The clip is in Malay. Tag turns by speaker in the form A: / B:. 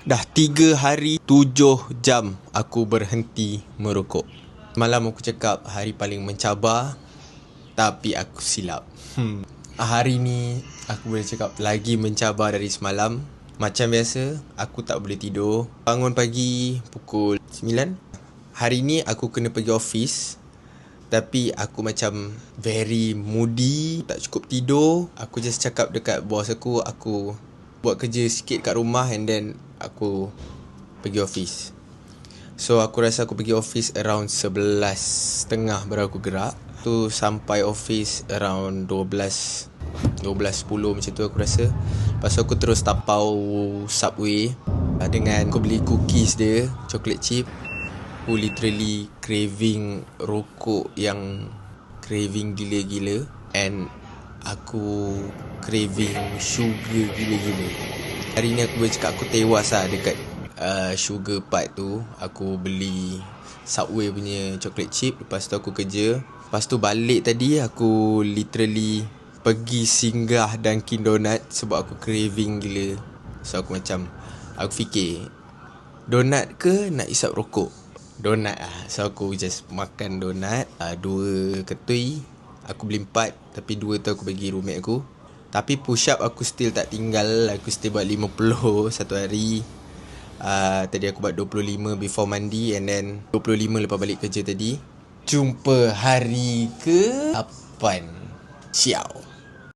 A: Dah 3 hari 7 jam aku berhenti merokok. Malam aku cakap hari paling mencabar, tapi aku silap. Hari ni aku boleh cakap lagi mencabar dari semalam. Macam biasa, aku tak boleh tidur. Bangun pagi pukul 9. Hari ni aku kena pergi office, tapi aku macam very moody, tak cukup tidur. Aku just cakap dekat bos aku buat kerja sikit kat rumah and then aku pergi office. So aku rasa aku pergi office around 11.30 baru aku gerak. Tu sampai office around 12.10 macam tu aku rasa. Lepas tu aku terus tapau Subway dengan aku beli cookies dia, chocolate chip. Aku literally craving rokok yang craving gila-gila. And aku craving sugar gila-gila. Hari ni aku boleh cakap aku tewas lah dekat sugar part tu. Aku beli Subway punya chocolate chip. Lepas tu aku kerja. Lepas tu balik tadi aku literally pergi singgah Dunkin Donut sebab aku craving gila. So aku fikir, donat ke nak isap rokok? Donat lah. So aku just makan donat 2 ketui. Aku beli 4, tapi 2 tu aku bagi roommate aku. Tapi push up aku still tak tinggal. Aku still buat 50 satu hari. Tadi aku buat 25 before mandi, and then 25 lepas balik kerja tadi. Jumpa hari ke-8. Ciao.